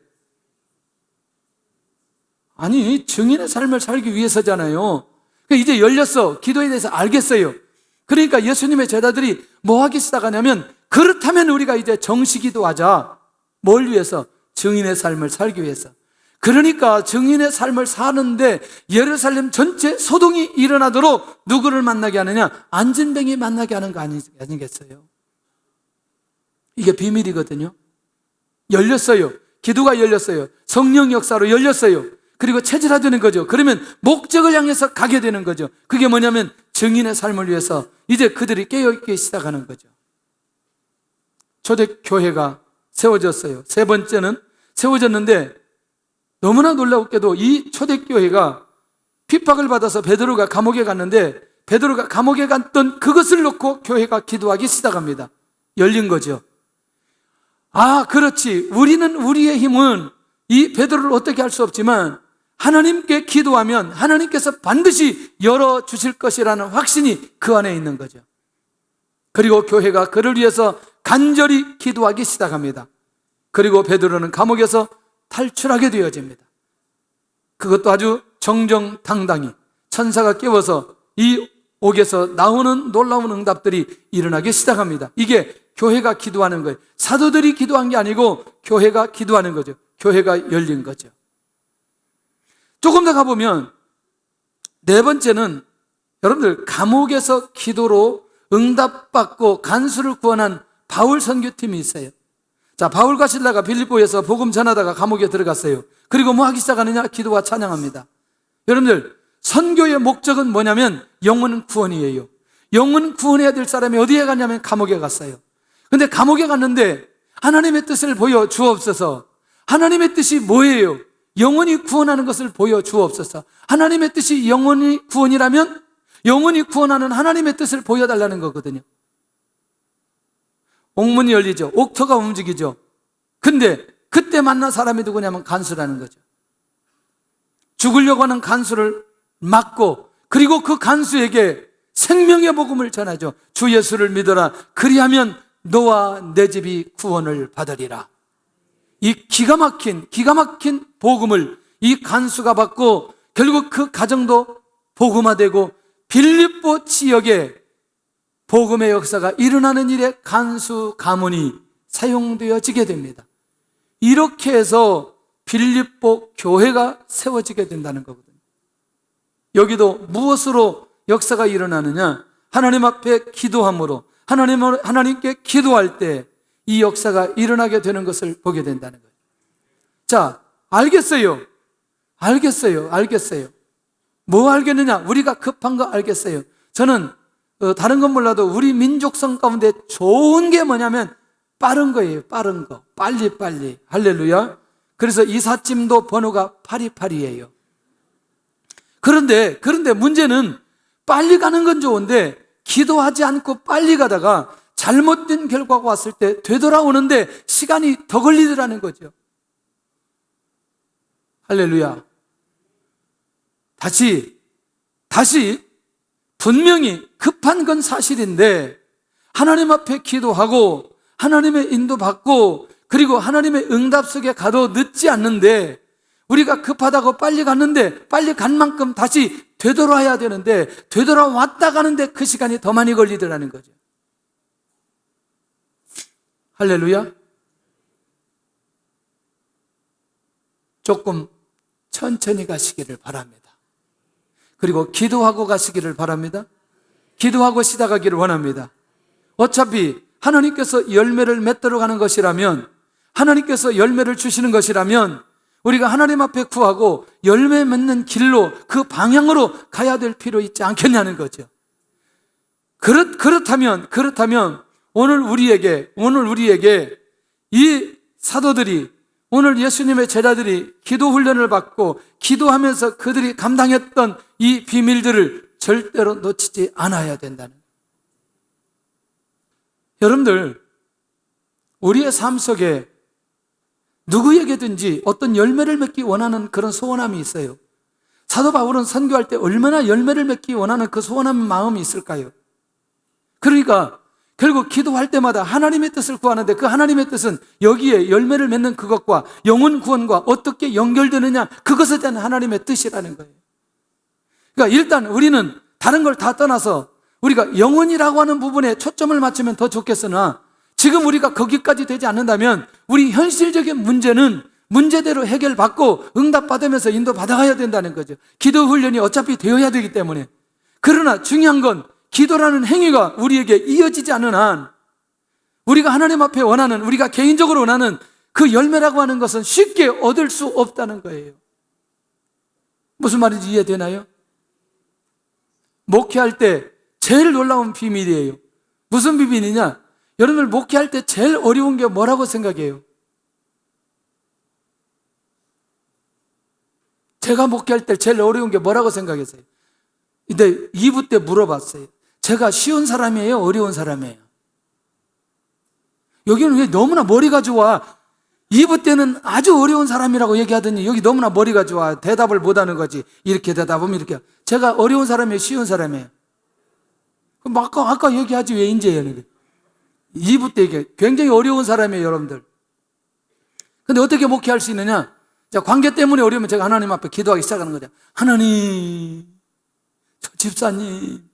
아니, 증인의 삶을 살기 위해서잖아요. 이제 열렸어. 기도에 대해서 알겠어요. 그러니까 예수님의 제자들이 뭐 하기 시작하냐면, 그렇다면 우리가 이제 정시기도 하자. 뭘 위해서? 증인의 삶을 살기 위해서. 그러니까 증인의 삶을 사는데 예루살렘 전체 소동이 일어나도록 누구를 만나게 하느냐? 안진뱅이 만나게 하는 거 아니겠어요? 이게 비밀이거든요. 열렸어요. 기도가 열렸어요. 성령 역사로 열렸어요. 그리고 체질화되는 거죠. 그러면 목적을 향해서 가게 되는 거죠. 그게 뭐냐면 증인의 삶을 위해서 이제 그들이 깨어있기 시작하는 거죠. 초대교회가 세워졌어요. 3번째는 세워졌는데 너무나 놀랍게도 이 초대교회가 핍박을 받아서 베드로가 감옥에 갔는데 베드로가 감옥에 갔던 그것을 놓고 교회가 기도하기 시작합니다. 열린 거죠. 그렇지. 우리는 우리의 힘은 이 베드로를 어떻게 할 수 없지만 하나님께 기도하면 하나님께서 반드시 열어주실 것이라는 확신이 그 안에 있는 거죠. 그리고 교회가 그를 위해서 간절히 기도하기 시작합니다. 그리고 베드로는 감옥에서 탈출하게 되어집니다. 그것도 아주 정정당당히 천사가 깨워서 이 옥에서 나오는 놀라운 응답들이 일어나기 시작합니다. 이게 교회가 기도하는 거예요. 사도들이 기도한 게 아니고 교회가 기도하는 거죠. 교회가 열린 거죠. 조금 더 가보면 4번째는 여러분들 감옥에서 기도로 응답받고 간수를 구원한 바울 선교팀이 있어요. 자, 바울과 실라가 빌립보에서 복음 전하다가 감옥에 들어갔어요. 그리고 뭐 하기 시작하느냐? 기도와 찬양합니다. 여러분들, 선교의 목적은 뭐냐면 영혼 구원이에요. 영혼 구원해야 될 사람이 어디에 갔냐면 감옥에 갔어요. 근데 감옥에 갔는데 하나님의 뜻을 보여 주옵소서. 하나님의 뜻이 뭐예요? 영혼이 구원하는 것을 보여 주옵소서. 하나님의 뜻이 영혼이 구원이라면 영혼이 구원하는 하나님의 뜻을 보여달라는 거거든요. 옥문이 열리죠. 옥터가 움직이죠. 근데 그때 만난 사람이 누구냐면 간수라는 거죠. 죽으려고 하는 간수를 막고, 그리고 그 간수에게 생명의 복음을 전하죠. 주 예수를 믿어라. 그리하면 너와 내 집이 구원을 받으리라. 이 기가 막힌 복음을 이 간수가 받고, 결국 그 가정도 복음화되고 빌립보 지역에 복음의 역사가 일어나는 일에 간수 가문이 사용되어지게 됩니다. 이렇게 해서 빌립보 교회가 세워지게 된다는 거거든요. 여기도 무엇으로 역사가 일어나느냐? 하나님 앞에 기도함으로, 하나님께 기도할 때 이 역사가 일어나게 되는 것을 보게 된다는 거예요. 자, 알겠어요. 뭐 알겠느냐? 우리가 급한 거 알겠어요. 저는 다른 건 몰라도 우리 민족성 가운데 좋은 게 뭐냐면 빠른 거예요. 빠른 거. 빨리. 할렐루야. 그래서 이삿짐도 번호가 828이에요. 그런데 문제는 빨리 가는 건 좋은데 기도하지 않고 빨리 가다가 잘못된 결과가 왔을 때 되돌아오는데 시간이 더 걸리더라는 거죠. 할렐루야. 다시 분명히 급한 건 사실인데 하나님 앞에 기도하고 하나님의 인도받고 그리고 하나님의 응답 속에 가도 늦지 않는데, 우리가 급하다고 빨리 갔는데 빨리 간 만큼 다시 되돌아야 되는데 되돌아왔다 가는데 그 시간이 더 많이 걸리더라는 거죠. 할렐루야. 조금 천천히 가시기를 바랍니다. 그리고 기도하고 가시기를 바랍니다. 기도하고 시작하기를 원합니다. 어차피 하나님께서 열매를 맺도록 하는 것이라면, 하나님께서 열매를 주시는 것이라면 우리가 하나님 앞에 구하고 열매 맺는 길로, 그 방향으로 가야 될 필요 있지 않겠냐는 거죠. 그렇다면 오늘 우리에게 이 사도들이, 오늘 예수님의 제자들이 기도 훈련을 받고 기도하면서 그들이 감당했던 이 비밀들을 절대로 놓치지 않아야 된다는. 여러분들, 우리의 삶 속에 누구에게든지 어떤 열매를 맺기 원하는 그런 소원함이 있어요. 사도 바울은 선교할 때 얼마나 열매를 맺기 원하는 그 소원한 마음이 있을까요? 그러니까 결국 기도할 때마다 하나님의 뜻을 구하는데, 그 하나님의 뜻은 여기에 열매를 맺는 그것과 영혼 구원과 어떻게 연결되느냐, 그것에 대한 하나님의 뜻이라는 거예요. 그러니까 일단 우리는 다른 걸 다 떠나서 우리가 영혼이라고 하는 부분에 초점을 맞추면 더 좋겠으나, 지금 우리가 거기까지 되지 않는다면 우리 현실적인 문제는 문제대로 해결받고 응답받으면서 인도받아가야 된다는 거죠. 기도 훈련이 어차피 되어야 되기 때문에. 그러나 중요한 건 기도라는 행위가 우리에게 이어지지 않는 한, 우리가 하나님 앞에 원하는, 우리가 개인적으로 원하는 그 열매라고 하는 것은 쉽게 얻을 수 없다는 거예요. 무슨 말인지 이해되나요? 목회할 때 제일 놀라운 비밀이에요. 무슨 비밀이냐? 여러분들 목회할 때 제일 어려운 게 뭐라고 생각해요? 제가 목회할 때 제일 어려운 게 뭐라고 생각했어요? 근데 2부 때 물어봤어요. 제가 쉬운 사람이에요? 어려운 사람이에요? 여기는 왜 너무나 머리가 좋아? 2부 때는 아주 어려운 사람이라고 얘기하더니 여기 너무나 머리가 좋아. 대답을 못하는 거지. 이렇게 대답하면 이렇게. 제가 어려운 사람이에요? 쉬운 사람이에요? 그럼 아까 얘기하지 왜 이제 해요? 2부 때 이게 굉장히 어려운 사람이에요, 여러분들. 근데 어떻게 목회할 수 있느냐? 자, 관계 때문에 어려우면 제가 하나님 앞에 기도하기 시작하는 거죠. 하나님, 저 집사님,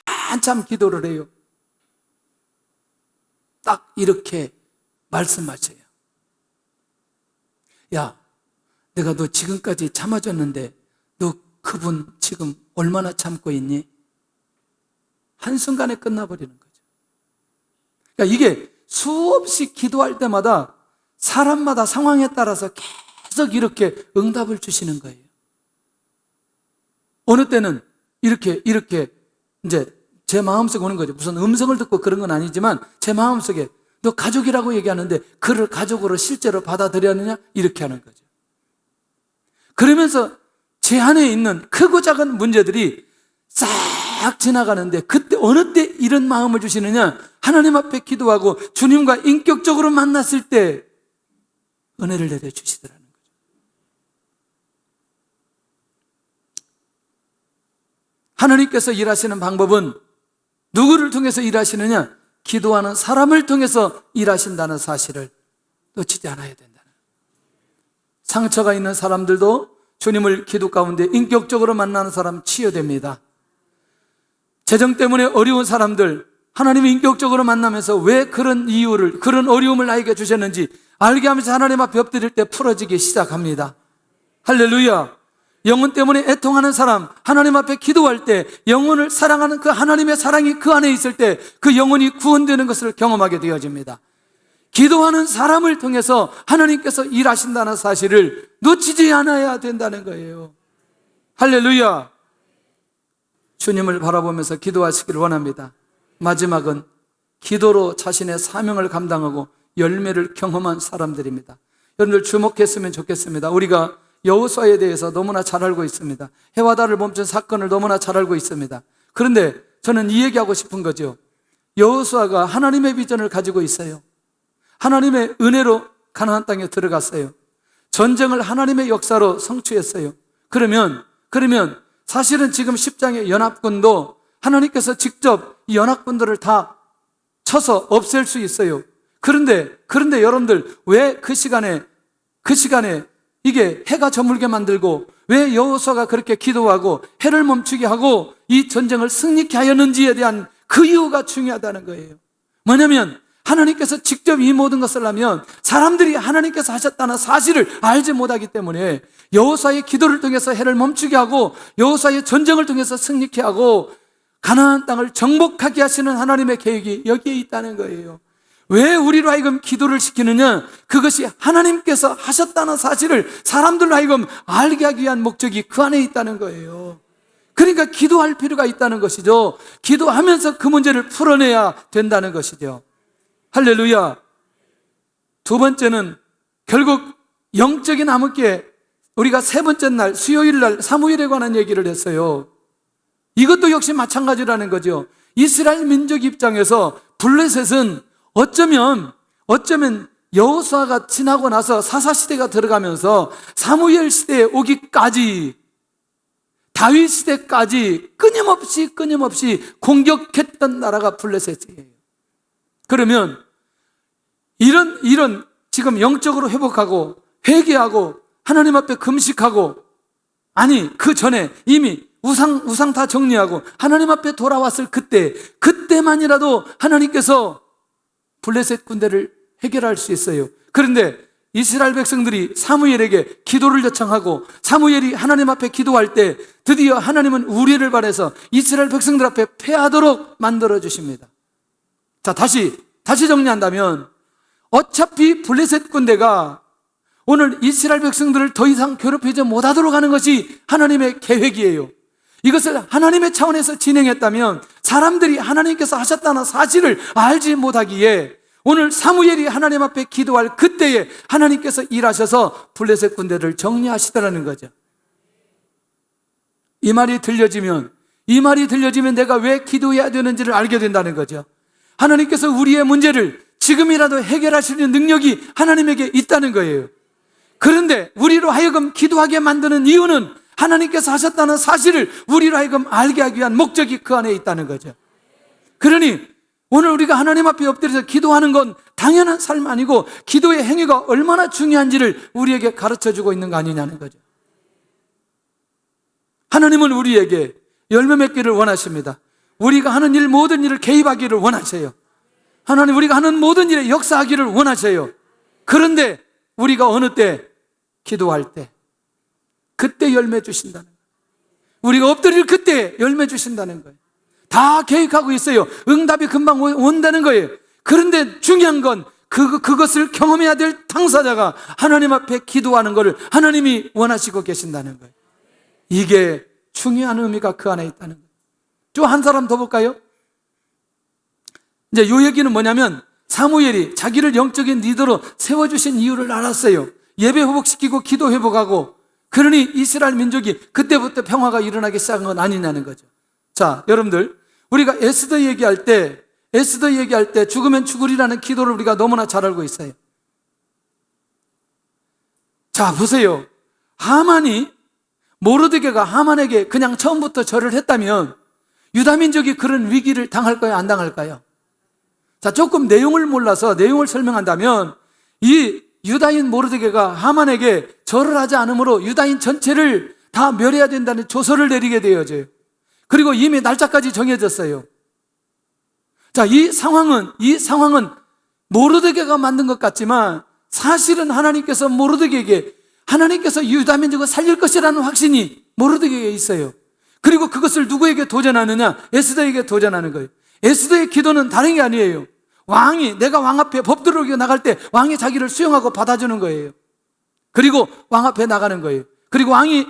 한참 기도를 해요. 딱 이렇게 말씀하셔요. 야, 내가 너 지금까지 참아줬는데 너 그분 지금 얼마나 참고 있니? 한순간에 끝나버리는 거죠. 그러니까 이게 수없이 기도할 때마다 사람마다 상황에 따라서 계속 이렇게 응답을 주시는 거예요. 어느 때는 이렇게 이제 제 마음속에 오는 거죠. 무슨 음성을 듣고 그런 건 아니지만 제 마음속에 너 가족이라고 얘기하는데 그를 가족으로 실제로 받아들였느냐? 이렇게 하는 거죠. 그러면서 제 안에 있는 크고 작은 문제들이 싹 지나가는데 그때 어느 때 이런 마음을 주시느냐? 하나님 앞에 기도하고 주님과 인격적으로 만났을 때 은혜를 내려주시더라는 거죠. 하나님께서 일하시는 방법은 누구를 통해서 일하시느냐? 기도하는 사람을 통해서 일하신다는 사실을 놓치지 않아야 된다는 거예요. 상처가 있는 사람들도 주님을 기도 가운데 인격적으로 만나는 사람 치유됩니다. 재정 때문에 어려운 사람들 하나님이 인격적으로 만나면서 왜 그런 이유를, 그런 어려움을 나에게 주셨는지 알게 하면서 하나님 앞에 엎드릴 때 풀어지기 시작합니다. 할렐루야. 영혼 때문에 애통하는 사람, 하나님 앞에 기도할 때 영혼을 사랑하는 그 하나님의 사랑이 그 안에 있을 때 그 영혼이 구원되는 것을 경험하게 되어집니다. 기도하는 사람을 통해서 하나님께서 일하신다는 사실을 놓치지 않아야 된다는 거예요. 할렐루야. 주님을 바라보면서 기도하시기를 원합니다. 마지막은 기도로 자신의 사명을 감당하고 열매를 경험한 사람들입니다. 여러분들 주목했으면 좋겠습니다. 우리가 여호수아에 대해서 너무나 잘 알고 있습니다. 해와 달을 멈춘 사건을 너무나 잘 알고 있습니다. 그런데 저는 이 얘기하고 싶은 거죠. 여호수아가 하나님의 비전을 가지고 있어요. 하나님의 은혜로 가나안 땅에 들어갔어요. 전쟁을 하나님의 역사로 성취했어요. 그러면 사실은 지금 10장의 연합군도 하나님께서 직접 이 연합군들을 다 쳐서 없앨 수 있어요. 그런데 여러분들 왜 그 시간에 이게 해가 저물게 만들고 왜 여호수아가 그렇게 기도하고 해를 멈추게 하고 이 전쟁을 승리케 하였는지에 대한 그 이유가 중요하다는 거예요. 뭐냐면 하나님께서 직접 이 모든 것을 하면 사람들이 하나님께서 하셨다는 사실을 알지 못하기 때문에 여호수아의 기도를 통해서 해를 멈추게 하고 여호수아의 전쟁을 통해서 승리케 하고 가나안 땅을 정복하게 하시는 하나님의 계획이 여기에 있다는 거예요. 왜 우리로 하여금 기도를 시키느냐? 그것이 하나님께서 하셨다는 사실을 사람들로 하여금 알게 하기 위한 목적이 그 안에 있다는 거예요. 그러니까 기도할 필요가 있다는 것이죠. 기도하면서 그 문제를 풀어내야 된다는 것이죠. 할렐루야. 두 번째는 결국 영적인 암흑기에 우리가 세 번째 날 수요일 날 사무엘에 관한 얘기를 했어요. 이것도 역시 마찬가지라는 거죠. 이스라엘 민족 입장에서 블레셋은 어쩌면 여호수아가 지나고 나서 사사시대가 들어가면서 사무엘 시대에 오기까지 다윗 시대까지 끊임없이 공격했던 나라가 블레셋이에요. 그러면 이런 지금 영적으로 회복하고 회개하고 하나님 앞에 금식하고 그 전에 이미 우상 다 정리하고 하나님 앞에 돌아왔을 그때만이라도 하나님께서 블레셋 군대를 해결할 수 있어요. 그런데 이스라엘 백성들이 사무엘에게 기도를 요청하고 사무엘이 하나님 앞에 기도할 때 드디어 하나님은 우리를 바라서 이스라엘 백성들 앞에 패하도록 만들어 주십니다. 자, 다시 정리한다면 어차피 블레셋 군대가 오늘 이스라엘 백성들을 더 이상 괴롭히지 못하도록 하는 것이 하나님의 계획이에요. 이것을 하나님의 차원에서 진행했다면 사람들이 하나님께서 하셨다는 사실을 알지 못하기에 오늘 사무엘이 하나님 앞에 기도할 그때에 하나님께서 일하셔서 블레셋 군대를 정리하시더라는 거죠. 이 말이 들려지면 내가 왜 기도해야 되는지를 알게 된다는 거죠. 하나님께서 우리의 문제를 지금이라도 해결하시는 능력이 하나님에게 있다는 거예요. 그런데 우리로 하여금 기도하게 만드는 이유는 하나님께서 하셨다는 사실을 우리로 하여금 알게 하기 위한 목적이 그 안에 있다는 거죠. 그러니 오늘 우리가 하나님 앞에 엎드려서 기도하는 건 당연한 삶 아니고 기도의 행위가 얼마나 중요한지를 우리에게 가르쳐주고 있는 거 아니냐는 거죠. 하나님은 우리에게 열매 맺기를 원하십니다. 우리가 하는 일 모든 일을 개입하기를 원하세요. 하나님 우리가 하는 모든 일에 역사하기를 원하세요. 그런데 우리가 어느 때 기도할 때 그때 열매 주신다는 거예요. 우리가 엎드릴 그때 열매 주신다는 거예요. 다 계획하고 있어요. 응답이 금방 온다는 거예요. 그런데 중요한 건 그것을 경험해야 될 당사자가 하나님 앞에 기도하는 것을 하나님이 원하시고 계신다는 거예요. 이게 중요한 의미가 그 안에 있다는 거예요. 또 한 사람 더 볼까요? 이제 이 얘기는 뭐냐면 사무엘이 자기를 영적인 리더로 세워주신 이유를 알았어요. 예배 회복시키고 기도 회복하고, 그러니 이스라엘 민족이 그때부터 평화가 일어나기 시작한 건 아니냐는 거죠. 자, 여러분들, 우리가 에스더 얘기할 때 죽으면 죽으리라는 기도를 우리가 너무나 잘 알고 있어요. 자, 보세요. 모르드게가 하만에게 그냥 처음부터 절을 했다면 유다민족이 그런 위기를 당할까요? 안 당할까요? 자, 조금 내용을 몰라서 내용을 설명한다면 이 유다인 모르드게가 하만에게 절을 하지 않으므로 유다인 전체를 다 멸해야 된다는 조서를 내리게 되어져요. 그리고 이미 날짜까지 정해졌어요. 자, 이 상황은 모르드게가 만든 것 같지만 사실은 하나님께서 유다 민족을 살릴 것이라는 확신이 모르드게에게 있어요. 그리고 그것을 누구에게 도전하느냐? 에스더에게 도전하는 거예요. 에스더의 기도는 다른 게 아니에요. 내가 왕 앞에 법들을 어기고 나갈 때 왕이 자기를 수용하고 받아주는 거예요. 그리고 왕 앞에 나가는 거예요. 그리고 왕이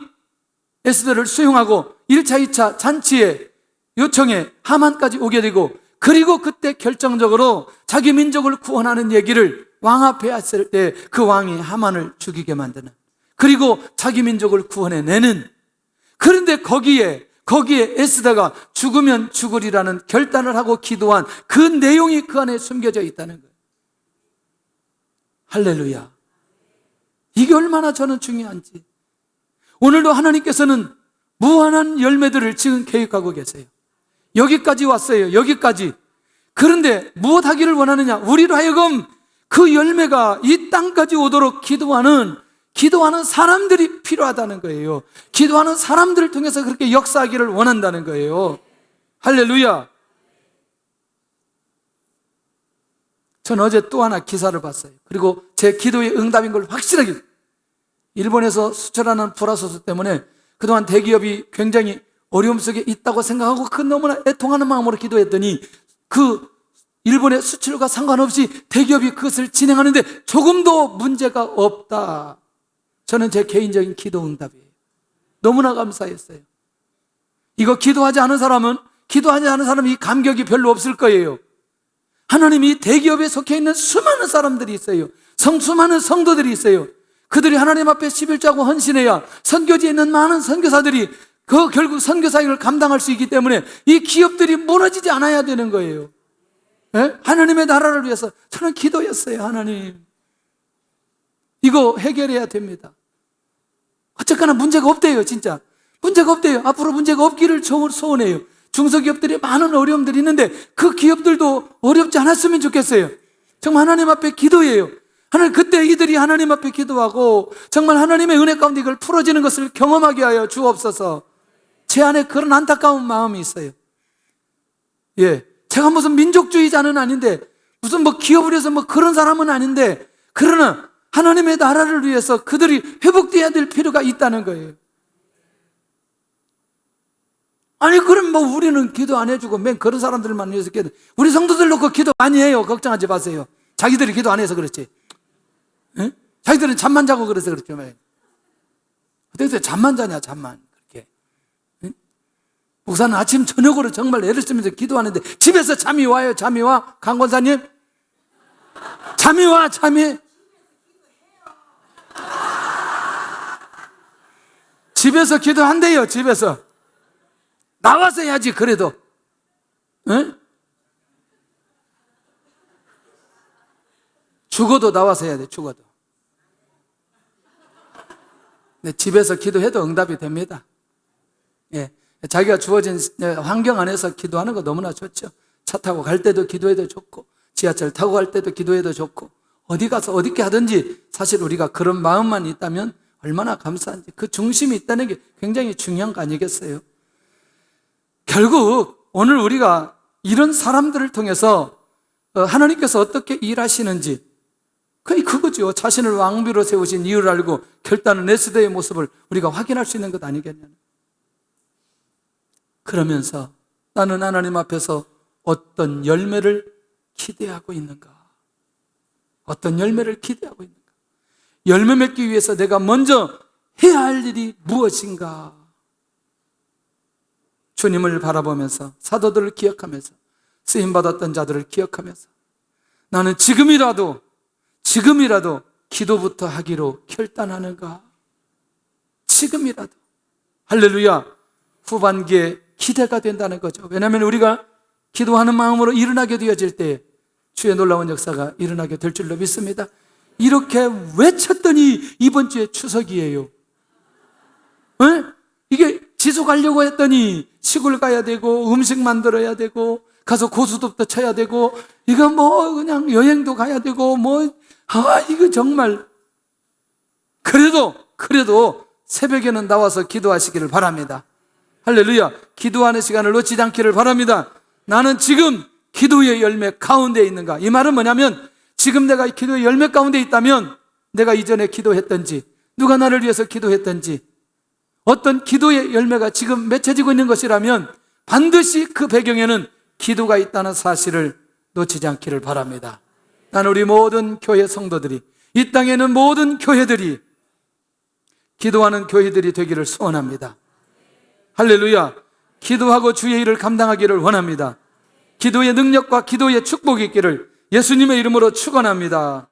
에스더를 수용하고 1차, 2차 잔치에 요청에 하만까지 오게 되고, 그리고 그때 결정적으로 자기 민족을 구원하는 얘기를 왕 앞에 했을 때 그 왕이 하만을 죽이게 만드는, 그리고 자기 민족을 구원해내는, 그런데 거기에 에스더가 죽으면 죽으리라는 결단을 하고 기도한 그 내용이 그 안에 숨겨져 있다는 거예요. 할렐루야. 이게 얼마나 저는 중요한지. 오늘도 하나님께서는 무한한 열매들을 지금 계획하고 계세요. 여기까지 왔어요. 여기까지. 그런데 무엇 하기를 원하느냐? 우리로 하여금 그 열매가 이 땅까지 오도록 기도하는 사람들이 필요하다는 거예요. 기도하는 사람들을 통해서 그렇게 역사하기를 원한다는 거예요. 할렐루야. 저는 어제 또 하나 기사를 봤어요. 그리고 제 기도의 응답인 걸 확실하게, 일본에서 수출하는 불화소수 때문에 그동안 대기업이 굉장히 어려움 속에 있다고 생각하고 그 너무나 애통하는 마음으로 기도했더니 그 일본의 수출과 상관없이 대기업이 그것을 진행하는데 조금도 문제가 없다. 저는 제 개인적인 기도 응답이에요. 너무나 감사했어요. 이거 기도하지 않은 사람은 이 감격이 별로 없을 거예요. 하나님이 대기업에 속해 있는 수많은 사람들이 있어요. 수많은 성도들이 있어요. 그들이 하나님 앞에 11조하고 헌신해야 선교지에 있는 많은 선교사들이 결국 선교사역을 감당할 수 있기 때문에 이 기업들이 무너지지 않아야 되는 거예요. 네? 하나님의 나라를 위해서 저는 기도했어요. 하나님, 이거 해결해야 됩니다. 어쨌거나 문제가 없대요. 진짜 문제가 없대요. 앞으로 문제가 없기를 소원해요. 중소기업들이 많은 어려움들이 있는데 그 기업들도 어렵지 않았으면 좋겠어요. 정말 하나님 앞에 기도해요. 그때 이들이 하나님 앞에 기도하고 정말 하나님의 은혜 가운데 이걸 풀어지는 것을 경험하게 하여 주옵소서. 제 안에 그런 안타까운 마음이 있어요. 예, 제가 무슨 민족주의자는 아닌데, 무슨 기업을 해서 그런 사람은 아닌데, 그러나 하나님의 나라를 위해서 그들이 회복되어야 될 필요가 있다는 거예요. 아니, 그럼 우리는 기도 안 해주고 맨 그런 사람들만 위해서 기도. 우리 성도들 놓고 기도 많이 해요. 걱정하지 마세요. 자기들이 기도 안 해서 그렇지. 응? 자기들은 잠만 자고 그래서 그렇죠. 어떻게 잠만 자냐, 잠만. 그렇게. 응? 목사는 아침 저녁으로 정말 애를 쓰면서 기도하는데 집에서 잠이 와요. 잠이 와? 강 권사님? 잠이 와, 잠이. 집에서 기도한대요. 집에서 나와서 해야지. 그래도 응? 죽어도 나와서 해야 돼. 죽어도. 근데 집에서 기도해도 응답이 됩니다. 예, 자기가 주어진 환경 안에서 기도하는 거 너무나 좋죠. 차 타고 갈 때도 기도해도 좋고, 지하철 타고 갈 때도 기도해도 좋고, 어디 가서 어디게 하든지 사실 우리가 그런 마음만 있다면 얼마나 감사한지, 그 중심이 있다는 게 굉장히 중요한 거 아니겠어요? 결국 오늘 우리가 이런 사람들을 통해서 하나님께서 어떻게 일하시는지, 그거죠. 자신을 왕비로 세우신 이유를 알고 결단은 에스더의 모습을 우리가 확인할 수 있는 것 아니겠냐. 그러면서 나는 하나님 앞에서 어떤 열매를 기대하고 있는가? 어떤 열매를 기대하고 있는가? 열매 맺기 위해서 내가 먼저 해야 할 일이 무엇인가? 주님을 바라보면서, 사도들을 기억하면서, 쓰임받았던 자들을 기억하면서 나는 지금이라도 기도부터 하기로 결단하는가? 지금이라도. 할렐루야. 후반기에 기대가 된다는 거죠. 왜냐하면 우리가 기도하는 마음으로 일어나게 되어질 때에 주의 놀라운 역사가 일어나게 될 줄로 믿습니다. 이렇게 외쳤더니 이번 주에 추석이에요. 에? 이게 지속하려고 했더니 시골 가야 되고 음식 만들어야 되고 가서 고수톱도 쳐야 되고 이거 뭐 그냥 여행도 가야 되고 이거 정말 그래도 새벽에는 나와서 기도하시기를 바랍니다. 할렐루야. 기도하는 시간을 놓치지 않기를 바랍니다. 나는 지금 기도의 열매 가운데 있는가? 이 말은 뭐냐면 지금 내가 기도의 열매 가운데 있다면 내가 이전에 기도했던지 누가 나를 위해서 기도했던지 어떤 기도의 열매가 지금 맺혀지고 있는 것이라면 반드시 그 배경에는 기도가 있다는 사실을 놓치지 않기를 바랍니다. 나는 우리 모든 교회 성도들이, 이 땅에는 모든 교회들이 기도하는 교회들이 되기를 소원합니다. 할렐루야. 기도하고 주의 일을 감당하기를 원합니다. 기도의 능력과 기도의 축복이 있기를 예수님의 이름으로 축원합니다.